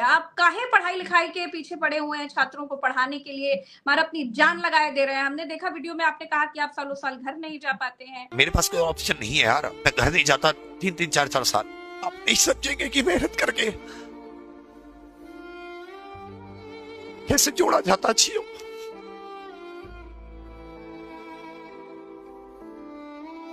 आप काहे पढ़ाई लिखाई के पीछे पड़े हुए हैं, छात्रों को पढ़ाने के लिए हमारा अपनी जान लगाए दे रहे हैं। हमने देखा वीडियो में आपने कहा कि आप सालों साल घर नहीं जा पाते हैं। मेरे पास कोई ऑप्शन नहीं है यार, मैं घर नहीं जाता 3-3 4-4 साल। आप नहीं समझेंगे कि मेहनत करके कैसे जोड़ा जाता जियो।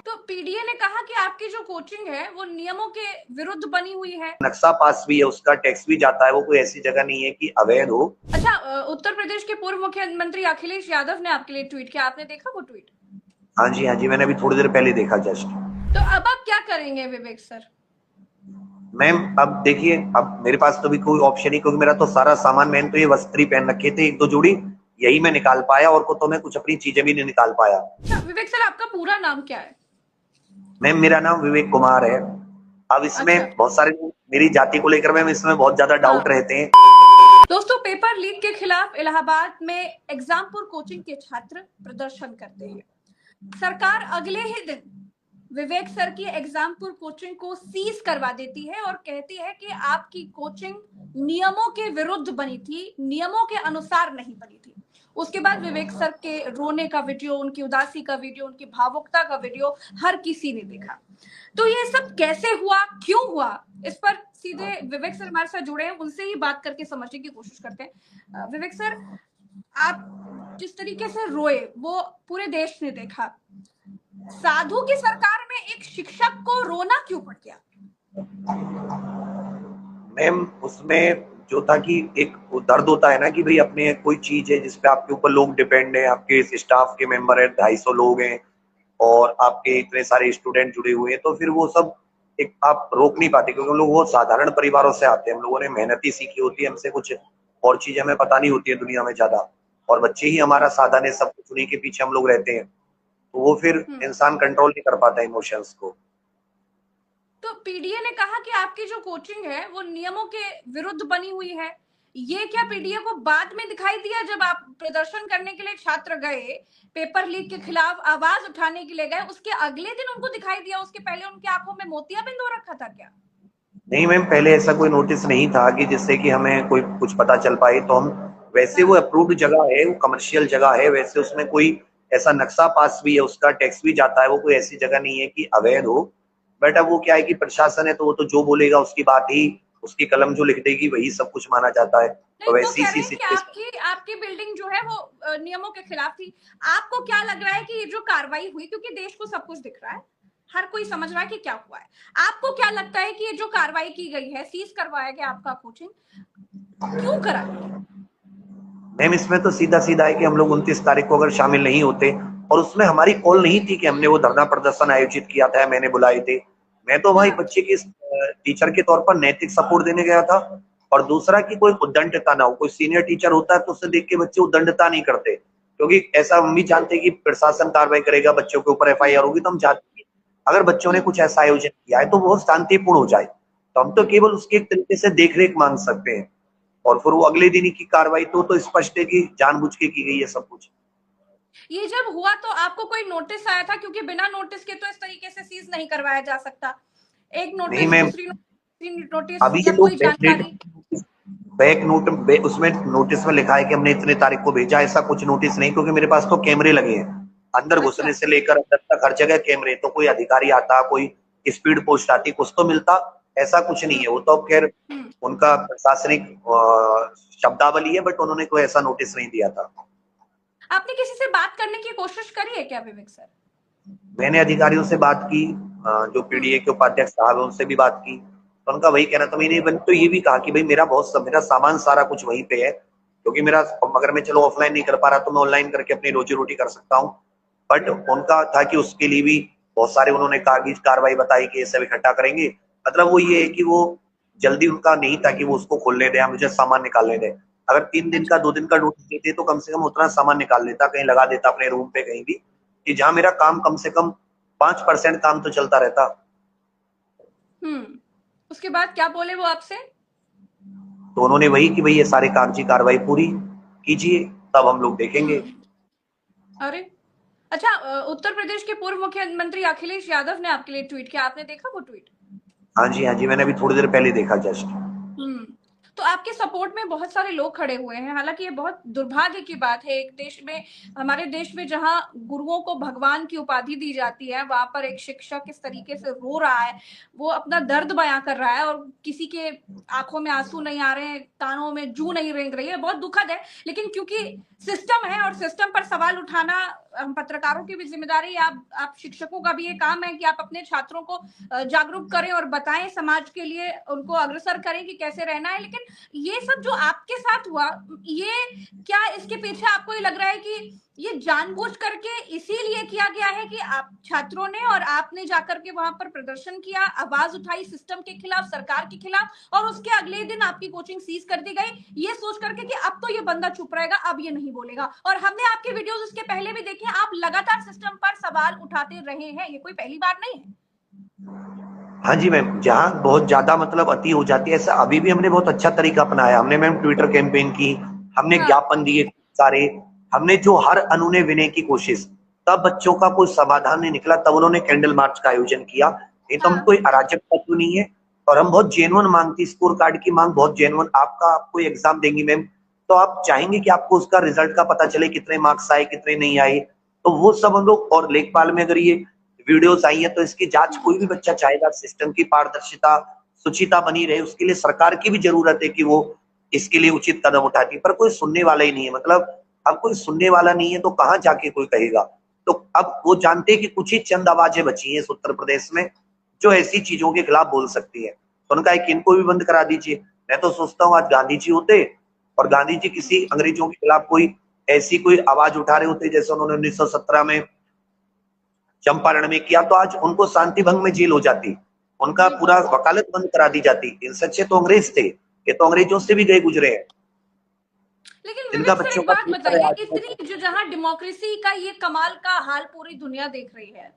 तो पीडीए ने कहा कि आपकी जो कोचिंग है वो नियमों के विरुद्ध बनी हुई है। नक्शा पास भी है, उसका टैक्स भी जाता है, वो कोई ऐसी जगह नहीं है कि अवैध हो। अच्छा, उत्तर प्रदेश के पूर्व मुख्यमंत्री अखिलेश यादव ने आपके लिए ट्वीट किया, आपने देखा वो ट्वीट? हाँ जी, मैंने अभी थोड़ी देर पहले देखा जस्ट। तो अब आप क्या करेंगे विवेक सर? मैम अब देखिए, अब मेरे पास तो भी कोई ऑप्शन नहीं, क्योंकि मेरा तो सारा सामान, मैंने तो ये वस्त्र ही पहन रखे थे 1-2 जोड़ी, यही मैं निकाल पाया, और को तो मैं कुछ अपनी चीजें भी नहीं निकाल पाया। अच्छा विवेक सर, आपका पूरा नाम क्या है? मैम मेरा नाम विवेक कुमार है। अब इसमें अच्छा। बहुत सारे मेरी जाति को लेकर मैम इसमें बहुत ज्यादा डाउट रहते हैं। दोस्तों, पेपर लीक के खिलाफ इलाहाबाद में एग्जामपुर कोचिंग के छात्र प्रदर्शन करते हैं। सरकार अगले ही दिन विवेक सर की एग्जामपुर कोचिंग को सीज करवा देती है और कहती है कि आपकी कोचिंग नियमों के विरुद्ध बनी थी, नियमों के अनुसार नहीं बनी थी। उसके बाद विवेक सर के रोने का वीडियो, उनकी उदासी का वीडियो, उनकी भावुकता का वीडियो हर किसी ने देखा। तो ये सब कैसे हुआ, क्यों हुआ, इस पर सीधे विवेक सर हमारे साथ जुड़े हैं, उनसे ही बात करके समझने की कोशिश करते हैं। विवेक सर, आप जिस तरीके से रोए वो पूरे देश ने देखा। साधु की सरकार में एक शिक्षक को रोना क्यों पड़ गया? मैम उसमें जो था कि एक दर्द होता है ना कि भाई अपने कोई चीज है जिसपे आपके ऊपर लोग डिपेंड है, आपके स्टाफ के मेंबर है 250 लोग हैं और आपके इतने सारे स्टूडेंट जुड़े हुए हैं, तो फिर वो सब एक आप रोक नहीं पाते, क्योंकि हम लोग बहुत साधारण परिवारों से आते हैं, हम लोगों ने मेहनत ही सीखी होती है, हमसे कुछ और चीजें हमें पता नहीं होती है दुनिया में ज्यादा, और बच्चे ही हमारा साधन है, सब कुछ उन्हीं के पीछे हम लोग रहते हैं, तो वो फिर इंसान कंट्रोल नहीं कर पाता इमोशंस को। तो पीडीए ने कहा कि आपकी जो कोचिंग है वो नियमों के विरुद्ध बनी हुई है। ये क्या पीडीए को बाद में दिखाई दिया जब आप प्रदर्शन करने के लिए छात्र गए, पेपर लीक के खिलाफ आवाज उठाने के लिए गए, उसके अगले दिन उनको दिखाई दिया? उसके पहले उनकी आंखों में मोतियाबिंद हो रखा था क्या? नहीं मैम, पहले ऐसा कोई नोटिस नहीं था कि जिससे कि हमें कोई कुछ पता चल पाए, तो हम वैसे वो अप्रूव्ड जगह है, वो कमर्शियल जगह है, वैसे उसमें कोई ऐसा नक्शा पास भी है, उसका टैक्स भी जाता है, वो कोई ऐसी जगह नहीं है कि अवैध हो। बट अब वो क्या है कि प्रशासन है, तो वो तो जो बोलेगा उसकी बात ही, उसकी कलम जो लिख देगी वही सब कुछ माना जाता है। तो नहीं, वो वैसी कह सी रहे हैं कि सिचुएशन। आपकी बिल्डिंग जो है वो नियमों के खिलाफ थी। आपको क्या लग रहा है कि ये जो कार्रवाई हुई, क्योंकि देश को सब कुछ दिख रहा है, हर कोई समझ रहा है कि क्या हुआ है, आपको क्या लगता है कि ये जो कार्रवाई की गई है, सीज करवाया गया आपका कोचिंग, क्यों करा गया? मैम इसमें तो सीधा सीधा है कि हम लोग 29 तारीख को अगर शामिल नहीं होते, और उसमें हमारी कॉल नहीं थी कि हमने वो धरना प्रदर्शन आयोजित किया था, मैंने बुलाए थे, मैं तो भाई बच्चे की टीचर के तौर पर नैतिक सपोर्ट देने गया था। और दूसरा कि कोई उद्दंडता ना हो, कोई सीनियर टीचर होता है तो उसे देख के बच्चे उद्दंडता नहीं करते, क्योंकि ऐसा हम भी जानते हैं कि प्रशासन कार्रवाई करेगा, बच्चों के ऊपर एफआईआर होगी, तो हम चाहते हैं अगर बच्चों ने कुछ ऐसा आयोजन किया है तो बहुत शांतिपूर्ण हो जाए, तो हम तो केवल उसके एक तरीके से देखरेख मांग सकते हैं। और फिर वो अगले दिन की कार्रवाई तो स्पष्ट है कि जानबूझ के की गई है सब कुछ। ये जब हुआ तो आपको कोई नोटिस आया था? क्योंकि बिना नोटिस के तो इस तरीके से सीज नहीं करवाया जा सकता। एक नहीं नोटिस, मैम, दूसरी नोटिस अभी या ये लोग कोई जानकारी? बैक नोट उसमें नोटिस में लिखा है कि हमने इतने तारीख को भेजा, ऐसा कुछ नोटिस नहीं, क्योंकि मेरे पास तो कैमरे लगे हैं, अंदर घुसने अच्छा। से लेकर अंदर तक हर जगह कैमरे, तो कोई अधिकारी आता, कोई स्पीड पोस्ट आती, कुछ तो मिलता, ऐसा कुछ नहीं है। वो तो खैर उनका प्रशासनिक शब्दावली है, बट उन्होंने कोई ऐसा नोटिस नहीं दिया था। आपने किसी से बात करने की कोशिश करी है क्या विवेक सर? मैंने अधिकारियों से बात की, जो पीडीए के उपाध्यक्ष साहब है उनसे भी बात की, तो उनका वही कहना था। मैंने तो ये भी कहा कि भाई मेरा सामान सारा कुछ वहीं पे है, क्योंकि मेरा, अगर मैं चलो ऑफलाइन नहीं कर पा रहा तो मैं ऑनलाइन करके अपनी रोजी रोटी कर सकता हूँ। बट उनका था कि उसके लिए भी बहुत सारे उन्होंने कागज कार्रवाई बताई कि ये सब इकट्ठा करेंगे, मतलब वो ये है कि वो जल्दी उनका नहीं था कि वो उसको खोलने दे, मुझे सामान निकालने दे। अगर 3 दिन का 2 दिन का नोटिस देते तो कम से कम उतना सामान निकाल लेता, कहीं लगा देता अपने रूम पे कहीं भी, कि जहां मेरा काम कम से कम 5% काम तो चलता रहता। उसके बाद क्या बोले वो आपसे? तो उन्होंने वही कि भाई ये सारे कागजी कार्रवाई पूरी कीजिए, तब हम लोग देखेंगे। अरे अच्छा, उत्तर प्रदेश के पूर्व मुख्यमंत्री अखिलेश यादव ने आपके लिए ट्वीट किया, आपने देखा वो ट्वीट? हाँ जी, मैंने अभी थोड़ी देर पहले देखा जस्ट। तो आपके सपोर्ट में बहुत सारे लोग खड़े हुए हैं। हालांकि ये बहुत दुर्भाग्य की बात है, एक देश में, हमारे देश में, जहां गुरुओं को भगवान की उपाधि दी जाती है, वहां पर एक शिक्षक इस तरीके से रो रहा है, वो अपना दर्द बयां कर रहा है और किसी के आंखों में आंसू नहीं आ रहे हैं, कानों में जू नहीं रेंग रही है। बहुत दुखद है, लेकिन क्योंकि सिस्टम है और सिस्टम पर सवाल उठाना हम पत्रकारों की भी जिम्मेदारी है, आप शिक्षकों का भी ये काम है कि आप अपने छात्रों को जागरूक करें और बताएं, समाज के लिए उनको अग्रसर करें कि कैसे रहना है। लेकिन ये सब जो आपके साथ हुआ, ये क्या इसके पीछे आपको ये लग रहा है कि ये जानबूझ करके इसीलिए किया गया है कि आप छात्रों ने और आपने जाकर के वहां पर प्रदर्शन किया, आवाज उठाई सिस्टम के खिलाफ, सरकार के खिलाफ, और उसके अगले दिन आपकी कोचिंग सीज कर दी गई, ये सोच करके कि अब तो ये बंदा चुप रहेगा, अब ये नहीं बोलेगा? और हमने आपके वीडियोस उसके पहले भी देखे, आप लगातार सिस्टम पर सवाल उठाते रहे हैं, ये कोई पहली बार नहीं है। हाँ जी मैम, जहाँ बहुत ज्यादा मतलब अति हो जाती है, ऐसा अभी भी हमने बहुत अच्छा तरीका अपनाया। हमने मैम ट्विटर कैंपेन की, हमने हाँ। ज्ञापन दिए सारे, हमने जो हर अनुनय विनय की कोशिश, तब बच्चों का कोई समाधान नहीं निकला, तब उन्होंने कैंडल मार्च का आयोजन किया। नहीं तो हम हाँ। कोई अराजक तत्व नहीं है, और हम बहुत जेन्युइन मांग थी, स्कोर कार्ड की मांग बहुत जेन्युइन। आप कोई एग्जाम देंगी मैम, तो आप चाहेंगे कि आपको उसका रिजल्ट का पता चले, कितने मार्क्स आए कितने नहीं आए, तो वो सब हम लोग। और लेखपाल में अगर ये वीडियोस आई है तो इसकी जांच कोई भी बच्चा चाहेगा, सिस्टम की पारदर्शिता शुचिता बनी रहे, उसके लिए सरकार की भी जरूरत है कि वो इसके लिए उचित कदम उठाती है। पर कोई सुनने वाला ही नहीं है, मतलब अब कोई सुनने वाला नहीं है तो कहाँ जाके कोई कहेगा। तो अब वो जानते हैं कि कुछ ही चंद आवाजें बची हैं इस उत्तर प्रदेश में जो ऐसी चीजों के खिलाफ बोल सकती है, तो उनका एक इनको भी बंद करा दीजिए। मैं तो सोचता हूँ आज गांधी जी होते और गांधी जी किसी अंग्रेजों के खिलाफ कोई ऐसी कोई आवाज उठा रहे होते जैसे उन्होंने 1917 में चंपारण में किया, तो आज उनको शांति भंग में जेल हो जाती, उनका पूरा वकालत बंद करा दी जाती। इन सच्चे तो अंग्रेज थे, ये तो अंग्रेजों से भी गए गुजरे हैं, लेकिन जिनका विवेक सर, बच्चों एक का बात फ्यूचर है बताइए, आज। इतनी जो जहां डेमोक्रेसी का ये कमाल का हाल पूरी दुनिया देख रही है,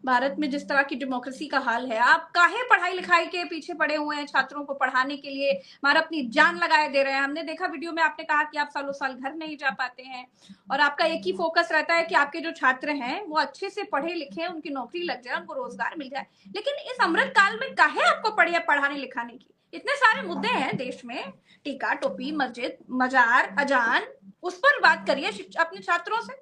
भारत में जिस तरह की डेमोक्रेसी का हाल है, आप काहे पढ़ाई लिखाई के पीछे पड़े हुए हैं? छात्रों को पढ़ाने के लिए हमारा अपनी जान लगाए दे रहे हैं। हमने देखा वीडियो में आपने कहा कि आप सालों साल घर नहीं जा पाते हैं और आपका एक ही फोकस रहता है कि आपके जो छात्र हैं वो अच्छे से पढ़े लिखे, उनकी नौकरी लग जाए, उनको रोजगार मिल जाए। लेकिन इस अमृत काल में काहे आपको पढ़ाने लिखाने की? इतने सारे मुद्दे हैं देश में, टीका टोपी, मस्जिद, मजार, अजान, उस पर बात करिए अपने छात्रों से।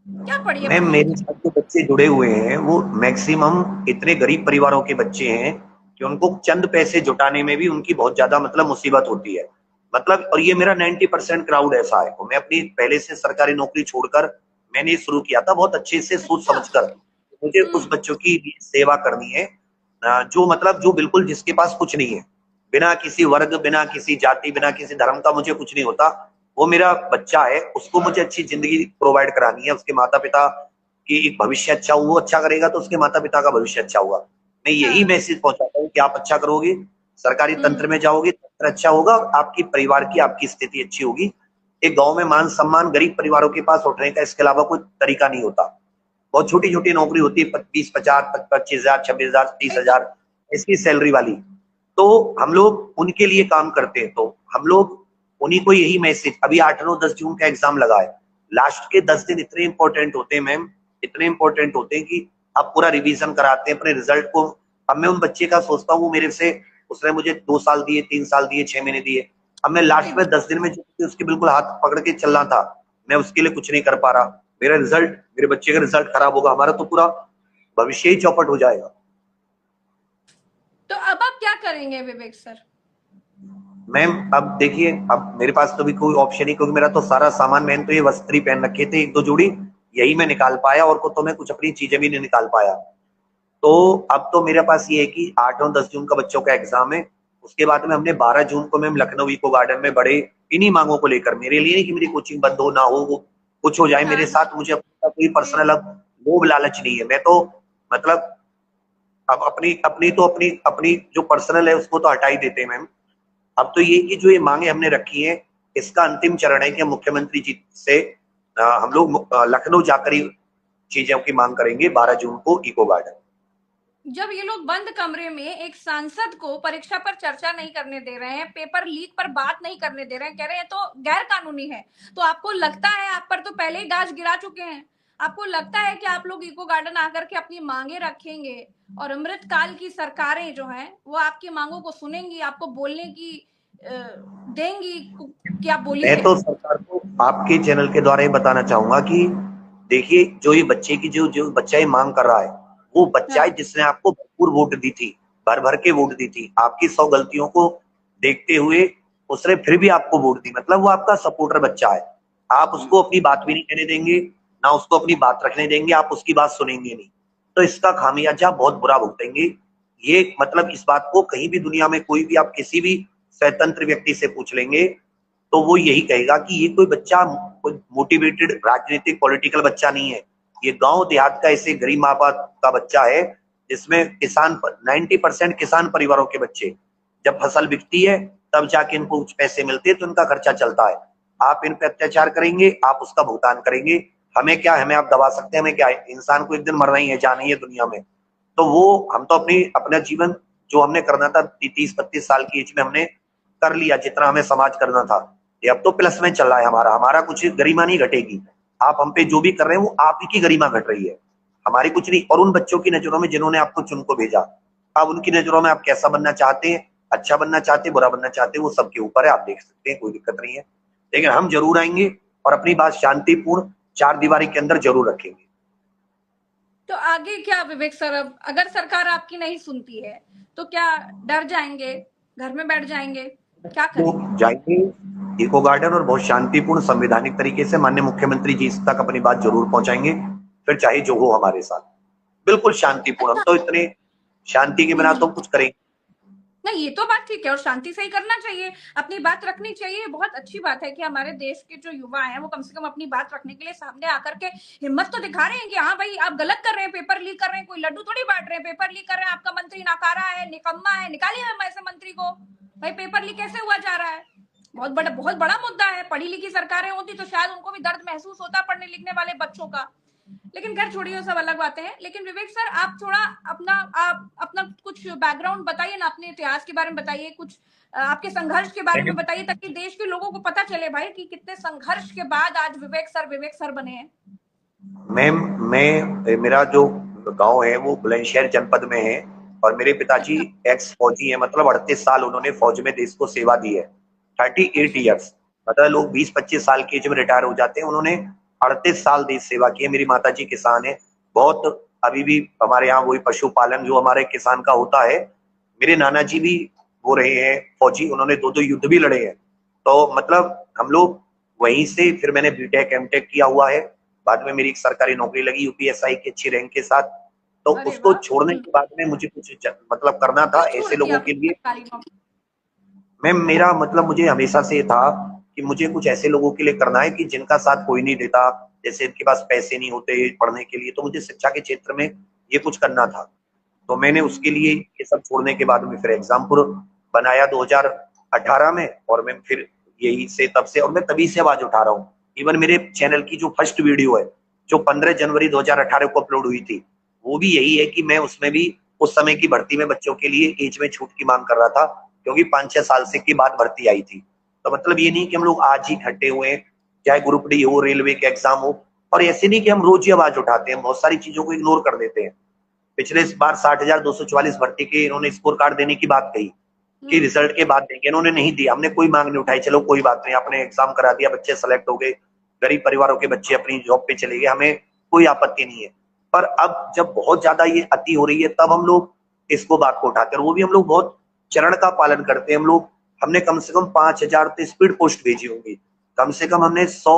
क्या पढ़िए मैम पढ़ाने मेरे की? साथ जो बच्चे जुड़े हुए हैं वो मैक्सिमम इतने गरीब परिवारों के बच्चे हैं कि उनको चंद पैसे जुटाने में भी उनकी बहुत ज्यादा मतलब मुसीबत होती है। मतलब और ये मेरा 90% क्राउड ऐसा है। तो मैं अपनी पहले से सरकारी नौकरी छोड़कर मैंने शुरू किया था बहुत अच्छे से सोच अच्छा। समझकर, मुझे उस बच्चों की सेवा करनी है जो मतलब जो बिल्कुल जिसके पास कुछ नहीं है, बिना किसी वर्ग, बिना किसी जाति, बिना किसी धर्म का मुझे कुछ नहीं होता। वो मेरा बच्चा है, उसको मुझे अच्छी जिंदगी प्रोवाइड करानी है, उसके माता पिता की भविष्य अच्छा हो, वो अच्छा करेगा तो उसके माता पिता का भविष्य अच्छा होगा। मैं यही हाँ। मैसेज पहुंचाता हूँ कि आप अच्छा करोगे, सरकारी तंत्र में जाओगे, तंत्र अच्छा होगा, आपकी परिवार की आपकी स्थिति अच्छी होगी। एक गांव में मान सम्मान गरीब परिवारों के पास उठने का इसके अलावा कोई तरीका नहीं होता। बहुत छोटी छोटी नौकरी होती है, 20-50, 25,000, 26,000, 30,000 इसकी सैलरी वाली। तो हम लोग उनके लिए काम करते हैं, तो हम लोग उन्हीं को यही मैसेज। अभी 8, 9, 10 जून का एग्जाम लगा है, लास्ट के 10 दिन इतने इंपॉर्टेंट होते हैं मैम, इतने इंपॉर्टेंट होते हैं कि आप पूरा रिवीजन कराते हैं अपने रिजल्ट को। अब मैं उन बच्चे का सोचता हूँ, वो मेरे से, उसने मुझे 2 साल दिए, 3 साल दिए, 6 महीने दिए। अब मैं लास्ट में 10 दिन में जो उसके बिल्कुल हाथ पकड़ के चलना था, मैं उसके लिए कुछ नहीं कर पा रहा। मेरा रिजल्ट, मेरे बच्चे का रिजल्ट खराब होगा, हमारा तो पूरा भविष्य ही चौपट हो जाएगा। तो अब आप क्या करेंगे विवेक सर? मैम अब देखिए, अब मेरे पास तो भी कोई ऑप्शन नहीं, क्योंकि मेरा तो सारा सामान, मैंने तो ये वस्त्र ही पहन रखे थे 1-2 जोड़ी, यही मैं निकाल पाया, और को तो मैं कुछ अपनी चीजें भी नहीं निकाल पाया। तो अब तो मेरे पास ये है कि 8 और 10 जून का बच्चों का एग्जाम है, उसके बाद में हमने 12 जून को मैम लखनऊ इको गार्डन में बड़े इन्हीं मांगों को लेकर, मेरे लिए नहीं कि मेरी कोचिंग बंद हो ना हो, वो कुछ हो जाए मेरे हाँ। साथ, मुझे अपना कोई पर्सनल अब लोभ लालच नहीं है। मैं तो मतलब अब अपनी अपनी तो अपनी अपनी जो पर्सनल है उसको तो हटा ही देते हैं मैम। अब तो ये कि जो ये मांगे हमने रखी है, इसका अंतिम चरण है कि हम मुख्यमंत्री जी से हम लोग लखनऊ जाकर ही चीजों की मांग करेंगे 12 जून को इको गार्डन। जब ये लोग बंद कमरे में एक सांसद को परीक्षा पर चर्चा नहीं करने दे रहे हैं, पेपर लीक पर बात नहीं करने दे रहे हैं, कह रहे हैं तो गैर कानूनी है, तो आपको लगता है, आप पर तो पहले ही गाज गिरा चुके हैं, आपको लगता है कि आप लोग इको गार्डन आकर के अपनी मांगे रखेंगे और अमृतकाल की सरकारें जो हैं वो आपकी मांगों को सुनेंगी, आपको बोलने की देंगी? क्या बोली मैं है? तो सरकार को आपके चैनल के द्वारा ये बताना चाहूंगा कि देखिए, जो ये बच्चे की जो जो बच्चा ये मांग कर रहा है, वो बच्चा है हाँ, जिसने आपको भरपूर वोट दी थी, भर भर के वोट दी थी। आपकी 100 गलतियों को देखते हुए उसने फिर भी आपको वोट दी, मतलब वो आपका सपोर्टर बच्चा है। आप उसको अपनी बात भी नहीं कहने देंगे, ना उसको अपनी बात रखने देंगे, आप उसकी बात सुनेंगे नहीं, तो इसका खामियाजा बहुत बुरा भुगतेंगे। ये मतलब इस बात को कहीं भी दुनिया में कोई भी आप किसी भी स्वतंत्र व्यक्ति से पूछ लेंगे, तो वो यही कहेगा कि ये कोई बच्चा कोई मोटिवेटेड राजनीतिक पॉलिटिकल बच्चा नहीं है। ये गांव देहात का ऐसे गरीब माँ बाप का बच्चा है, जिसमें किसान 90% किसान परिवारों के बच्चे, जब फसल बिकती है तब जाके इनको कुछ पैसे मिलते हैं, तो इनका खर्चा चलता है। आप इन पे अत्याचार करेंगे, आप उसका भुगतान करेंगे। हमें क्या, हमें आप दबा सकते हैं, हमें क्या है, इंसान को एक दिन मरना ही है, जाना ही है दुनिया में। तो वो हम तो अपना जीवन जो हमने करना था 30-32 साल की एज में हमने कर लिया, जितना हमें समाज करना था। ये अब तो प्लस में चल रहा है हमारा, हमारा कुछ गरिमा नहीं घटेगी। आप हम पे जो भी कर रहे हैं वो आप ही की गरिमा घट रही है, हमारी कुछ नहीं। और उन बच्चों की नजरों में जिन्होंने आपको चुन को भेजा, अब उनकी नजरों में आप कैसा बनना चाहते हैं, अच्छा बनना चाहते हैं, बुरा बनना चाहते हैं, वो सबके ऊपर है, आप देख सकते हैं, कोई दिक्कत नहीं है। लेकिन हम जरूर आएंगे और अपनी बात शांतिपूर्ण चार दीवारी के अंदर जरूर रखेंगे। तो आगे क्या विवेक सर? अब अगर सरकार आपकी नहीं सुनती है तो क्या डर जाएंगे, घर में बैठ जाएंगे, क्या वो करेंगे? जाएंगे इको गार्डन और बहुत शांतिपूर्ण संवैधानिक तरीके से माननीय मुख्यमंत्री जी तक अपनी बात जरूर पहुंचाएंगे, फिर चाहे जो हो हमारे साथ। बिल्कुल शांतिपूर्ण, हम अच्छा। तो इतने शांति के बिना तो कुछ करेंगे। नहीं, ये तो बात ठीक है और शांति से ही करना चाहिए, अपनी बात रखनी चाहिए। बहुत अच्छी बात है कि हमारे देश के जो युवा हैं वो कम से कम अपनी बात रखने के लिए सामने आकर के हिम्मत तो दिखा रहे हैं कि हाँ भाई आप गलत कर रहे हैं, पेपर लीक कर रहे हैं, कोई लड्डू थोड़ी बांट रहे हैं, पेपर लीक कर रहे हैं, आपका मंत्री नाकारा है, निकम्मा है, निकालिए हम ऐसे मंत्री को। भाई पेपर लीक कैसे हुआ जा रहा है? बहुत बड़ा मुद्दा है। पढ़ी लिखी सरकारें होती तो शायद उनको भी दर्द महसूस होता पढ़ने लिखने वाले बच्चों का। लेकिन खैर छोड़िए, वो सब अलग बातें हैं। लेकिन विवेक सर, आप थोड़ा आप अपना कुछ बैकग्राउंड बताइए ना, अपने इतिहास के बारे में बताइए, कुछ आपके संघर्ष के बारे में बताइए, ताकि देश के लोगों को पता चले भाई कि कितने संघर्ष के बाद आज विवेक सर बने हैं। मैम, मैं मेरा जो गांव है वो बुलंदशहर जनपद में है, और मेरे पिताजी अच्छा। एक्स फौजी हैं, मतलब 38 साल उन्होंने फौज में देश को सेवा दी है। 38 अच्छा। ईयर्स, मतलब लोग 20-25 साल की एज में रिटायर हो जाते हैं, उन्होंने 38 साल देश सेवा की है। मेरी माता जी किसान है, बहुत अभी भी हमारे यहाँ वही पशुपालन जो हमारे किसान का होता है। मेरे नाना जी भी वो रहे हैं फौजी, उन्होंने 2-2 युद्ध भी लड़े हैं। तो मतलब हम लोग वहीं से, फिर मैंने बीटेक एमटेक किया हुआ है, बाद में मेरी एक सरकारी नौकरी लगी यूपीएसआई की अच्छी रैंक के साथ। तो अरे उसको वाह। छोड़ने के बाद में मुझे कुछ मतलब करना था क्यों छोड़ ऐसे दिया लोगों के फिर लिए। सरकारी नौकरी? मैं मेरा मतलब मुझे हमेशा से था कि मुझे कुछ ऐसे लोगों के लिए करना है कि जिनका साथ कोई नहीं देता, जैसे इनके पास पैसे नहीं होते पढ़ने के लिए, तो मुझे शिक्षा के क्षेत्र में ये कुछ करना था। तो मैंने उसके लिए ये सब छोड़ने के बाद में फिर एग्जामपुर बनाया 2018 में, और मैं फिर यही से तब से, और मैं तभी से आवाज उठा रहा हूँ। इवन मेरे चैनल की जो फर्स्ट वीडियो है जो 15 जनवरी 2018 को अपलोड हुई थी, वो भी यही है कि मैं उसमें भी उस समय की भर्ती में बच्चों के लिए एज में छूट की मांग कर रहा था, क्योंकि 5-6 साल से की बाद भर्ती आई थी। तो मतलब ये नहीं कि हम लोग आज ही इकट्ठे हुए हैं, चाहे ग्रुप डी हो, रेलवे के एग्जाम हो, और ऐसे नहीं कि हम रोज ही आवाज उठाते हैं, बहुत सारी चीजों को इग्नोर कर देते हैं। पिछले बार 60,244 भर्ती के इन्होंने स्कोर कार्ड देने की बात कही कि रिजल्ट के बाद देंगे, इन्होंने नहीं दिया। हमने कोई मांग नहीं उठाई, चलो कोई बात नहीं, आपने एग्जाम करा दिया, बच्चे सेलेक्ट हो गए, गरीब परिवारों के बच्चे अपनी जॉब पे चले गए, हमें कोई आपत्ति नहीं है। पर अब जब बहुत ज्यादा ये अति हो रही है, तब हम लोग इसको बात को उठाते हैं, और वो भी हम लोग बहुत चरण का पालन करते हैं। हम लोग, हमने कम से कम 5,000 तो स्पीड पोस्ट भेजी होंगी, कम से कम हमने 100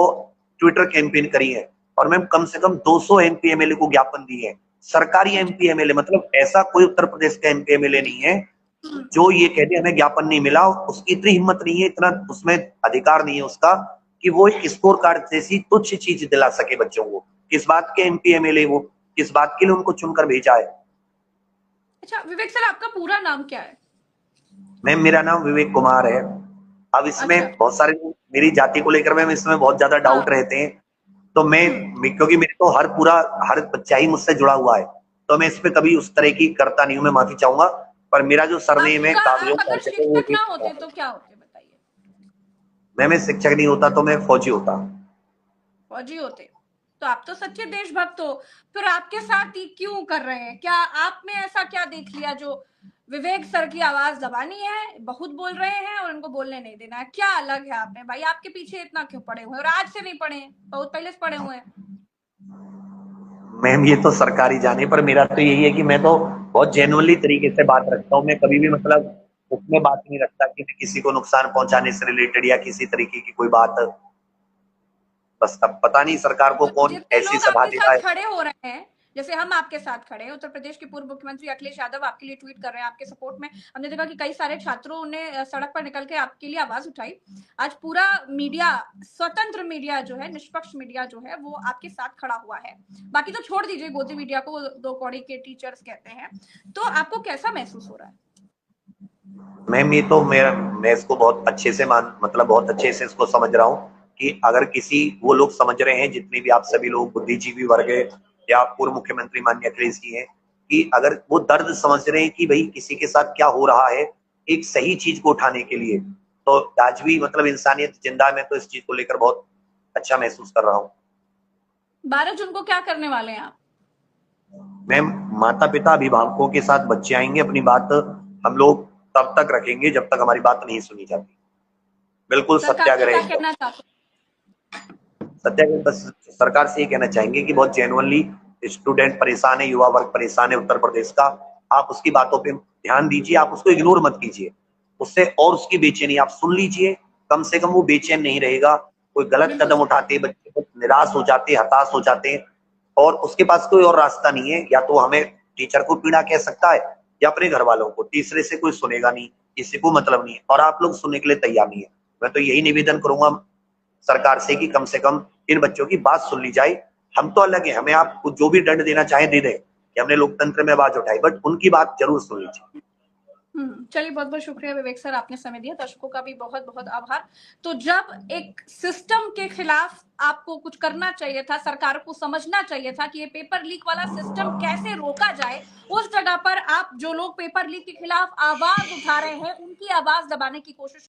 ट्विटर कैंपेन करी है, और मैम कम से कम 200 एमपी एमएलए को ज्ञापन दिए हैं। सरकारी एमपी एमएलए, मतलब ऐसा कोई उत्तर प्रदेश का एमपी एमएलए नहीं है जो ये कह दे हमें ज्ञापन नहीं मिला। उसकी इतनी हिम्मत नहीं है, इतना उसमें अधिकार नहीं है उसका कि वो एक स्कोर कार्ड जैसी तुच्छ चीज दिला सके बच्चों को। किस बात के एमपी एमएलए, वो किस बात के लिए उनको चुनकर भेजा है। अच्छा विवेक सर, आपका पूरा नाम क्या है? मैम, मेरा नाम विवेक कुमार है। अब इसमें अच्छा। बहुत सारे लोग मेरी जाति को लेकर मैम इसमें बहुत ज्यादा हाँ। डाउट रहते हैं, तो क्योंकि मेरे तो हर बच्चा ही मुझसे जुड़ा हुआ है, तो मैं इस पे कभी उस तरह की करता नहीं हूँ, मैं माफी चाहूंगा। पर मेरा जो सरनेम है आपका, कागजों आप पर अगर हरकत है वो शिक्षक भी ना पता होते है। तो क्या होते बताइए? मैं शिक्षक नहीं होता तो मैं फौजी होता। फौजी होते? तो आप तो सच्चे देशभक्त हो। फिर आपके साथ ही क्यों कर रहे हैं? क्या आप में ऐसा क्या देख लिया जो विवेक सर की आवाज दबानी है, बहुत बोल रहे हैं और उनको बोलने नहीं देना है। क्या अलग है आप में भाई, आपके पीछे इतना क्यों पड़े हुए हैं? और आज से नहीं पड़े हैं, बहुत पहले से पड़े हुए हैं। मैम ये तो सरकारी जाने, पर मेरा तो यही है कि मैं तो बहुत जेन्युइनली तरीके से बात रखता हूँ। मैं कभी भी मतलब उसमें बात नहीं रखता कि मैं किसी को नुकसान पहुंचाने से रिलेटेड या किसी तरीके की कोई बात। बस अब पता नहीं सरकार को तो कौन जितने ऐसी लोग सभा आपके देता साथ है। खड़े हो रहे हैं, जैसे हम आपके साथ खड़े हैं, उत्तर प्रदेश के पूर्व मुख्यमंत्री अखिलेश यादव आपके लिए ट्वीट कर रहे हैं आपके सपोर्ट में। हमने देखा कि कई सारे छात्रों ने सड़क पर निकल के आपके लिए आवाज उठाई। आज पूरा मीडिया, स्वतंत्र मीडिया जो है, निष्पक्ष मीडिया जो है, वो आपके साथ खड़ा हुआ है। बाकी तो छोड़ दीजिए, गोदी मीडिया को दो कौड़ी के टीचर्स कहते हैं। तो आपको कैसा महसूस हो रहा है? मैम ये तो मैं इसको बहुत अच्छे से मतलब बहुत अच्छे से इसको समझ रहा हूँ कि अगर किसी वो लोग समझ रहे हैं, जितने भी आप सभी लोग बुद्धिजीवी वर्ग है या पूर्व मुख्यमंत्री माननीय अखिलेश जी हैं, कि अगर वो दर्द समझ रहे हैं कि भाई किसी के साथ क्या हो रहा है एक सही चीज को उठाने के लिए, तो आज भी मतलब इंसानियत जिंदा है। मैं तो इस चीज को लेकर बहुत अच्छा महसूस कर रहा हूँ। 12 जून को क्या करने वाले हैं आप? मैम माता पिता अभिभावकों के साथ बच्चे आएंगे, अपनी बात हम लोग तब तक रखेंगे जब तक हमारी बात नहीं सुनी जाती। बिल्कुल सरकार से सत्याग्रह क्या एकदम। कहना चाहते सत्याग्रह बस सरकार से ये कहना चाहेंगे कि बहुत जेन्युइनली स्टूडेंट परेशान है, युवा वर्ग परेशान है उत्तर प्रदेश का। आप उसकी बातों पे ध्यान दीजिए, आप उसको इग्नोर मत कीजिए। उससे और उसकी बेचैनी आप सुन लीजिए, कम से कम वो बेचैन नहीं रहेगा। कोई हैं? गलत बिल्कुल कदम उठाते बच्चे बहुत निराश हो जाते, हताश हो जाते हैं, और उसके पास कोई और रास्ता नहीं है। या तो हमें टीचर को पीड़ा कह सकता है या अपने घर वालों को, तीसरे से कोई सुनेगा नहीं, किसी को मतलब नहीं है, और आप लोग सुनने के लिए तैयार नहीं है। मैं तो यही निवेदन करूंगा सरकार से कि कम इन बच्चों की बात सुन ली जाए। हम तो अलग है, हमें आप जो भी दंड देना चाहे दे दें कि हमने लोकतंत्र में आवाज उठाई, बट उनकी बात जरूर सुन लीजिए। चलिए, बहुत बहुत शुक्रिया विवेक सर, आपने समय दिया। दर्शकों का भी बहुत बहुत आभार। तो जब एक सिस्टम के खिलाफ आपको कुछ करना चाहिए था, सरकार को समझना चाहिए था कि ये पेपर लीक वाला सिस्टम कैसे रोका जाए, उस जगह पर आप जो लोग पेपर लीक के खिलाफ आवाज उठा रहे हैं, उनकी आवाज दबाने की कोशिश